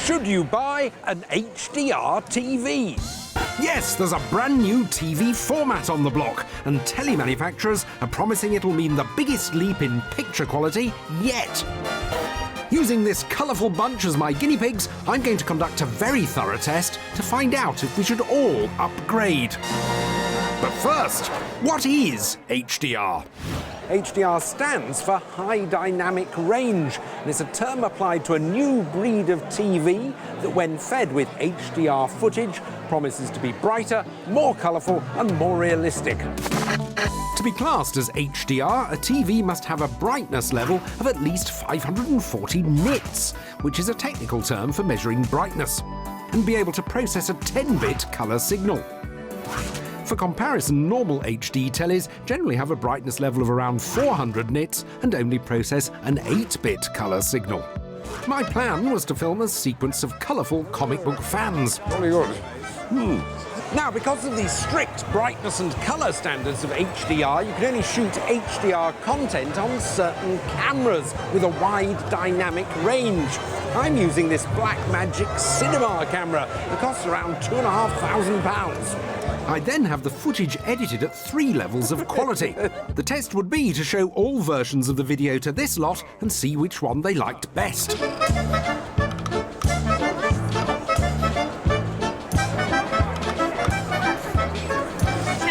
Should you buy an HDR TV? Yes, there's a brand new TV format on the block, and telly manufacturers are promising it'll mean the biggest leap in picture quality yet. Using this colourful bunch as my guinea pigs, I'm going to conduct a very thorough test to find out if we should all upgrade. But first, what is HDR? HDR stands for High Dynamic Range, and it's a term applied to a new breed of TV that, when fed with HDR footage, promises to be brighter, more colourful and more realistic. To be classed as HDR, a TV must have a brightness level of at least 540 nits, which is a technical term for measuring brightness, and be able to process a 10-bit colour signal. For comparison, normal HD tellies generally have a brightness level of around 400 nits and only process an 8-bit colour signal. My plan was to film a sequence of colourful comic book fans. Very good. Now, because of the strict brightness and colour standards of HDR, you can only shoot HDR content on certain cameras with a wide dynamic range. I'm using this Blackmagic Cinema camera that costs around £2,500. I then have the footage edited at 3 levels of quality. The test would be to show all versions of the video to this lot and see which one they liked best. Can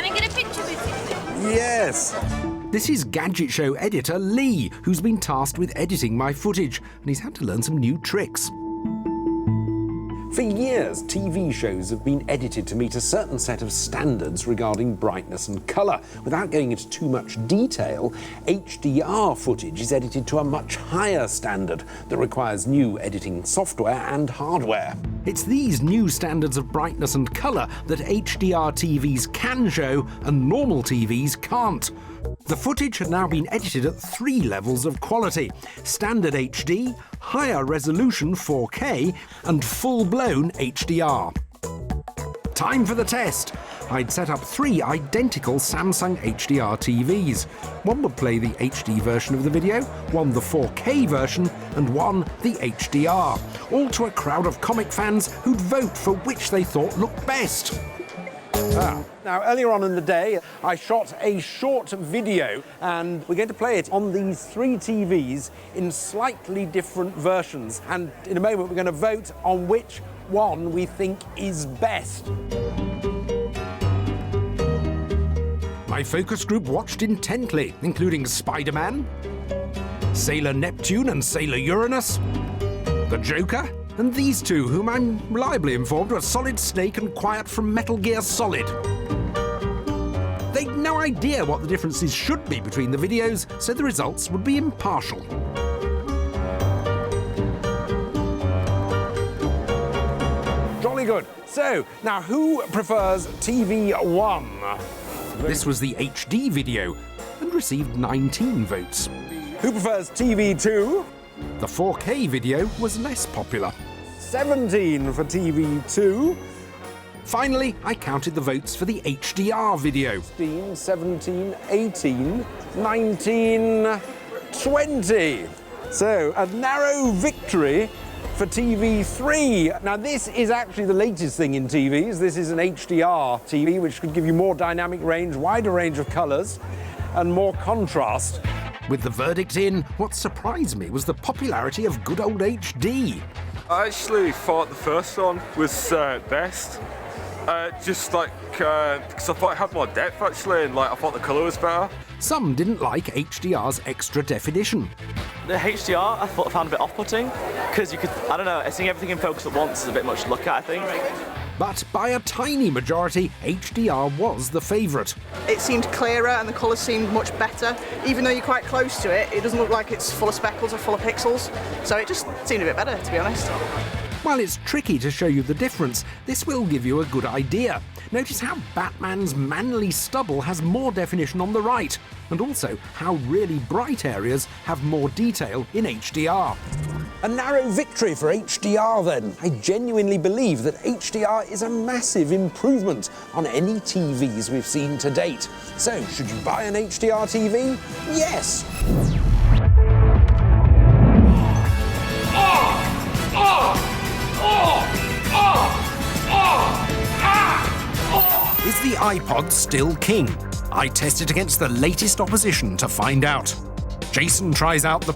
I get a picture with you? Yes. This is Gadget show editor Lee, who's been tasked with editing my footage, and he's had to learn some new tricks. For years, TV shows have been edited to meet a certain set of standards regarding brightness and colour. Without going into too much detail, HDR footage is edited to a much higher standard that requires new editing software and hardware. It's these new standards of brightness and colour that HDR TVs can show and normal TVs can't. The footage had now been edited at 3 levels of quality: standard HD, higher resolution 4K, and full-blown HDR. Time for the test. I'd set up 3 identical Samsung HDR TVs. One would play the HD version of the video, one the 4K version, and one the HDR. All to a crowd of comic fans who'd vote for which they thought looked best. Now, earlier on in the day, I shot a short video, and we're going to play it on these 3 TVs in slightly different versions. And in a moment, we're going to vote on which one we think is best. My focus group watched intently, including Spider-Man, Sailor Neptune and Sailor Uranus, the Joker, and these 2, whom I'm reliably informed were Solid Snake and Quiet from Metal Gear Solid. They'd no idea what the differences should be between the videos, so the results would be impartial. Jolly good. So, now who prefers TV 1? This was the HD video and received 19 votes. Who prefers TV 2? The 4K video was less popular. 17 for TV 2. Finally, I counted the votes for the HDR video. 16, 17, 18, 19, 20. So, a narrow victory for TV 3. Now, this is actually the latest thing in TVs. This is an HDR TV, which could give you more dynamic range, wider range of colours, and more contrast. With the verdict in, what surprised me was the popularity of good old HD. I actually thought the first one was best. Just like, because I thought it had more depth actually, and like I thought the colour was better. Some didn't like HDR's extra definition. The HDR I found a bit off-putting, because you could, I don't know, seeing everything in focus at once is a bit much to look at, I think. But by a tiny majority, HDR was the favourite. It seemed clearer and the colours seemed much better. Even though you're quite close to it, it doesn't look like it's full of speckles or full of pixels. So it just seemed a bit better, to be honest. While it's tricky to show you the difference, this will give you a good idea. Notice how Batman's manly stubble has more definition on the right, and also how really bright areas have more detail in HDR. A narrow victory for HDR then. I genuinely believe that HDR is a massive improvement on any TVs we've seen to date. So, should you buy an HDR TV? Yes! Oh! the iPod still king? I test it against the latest opposition to find out. Jason tries out the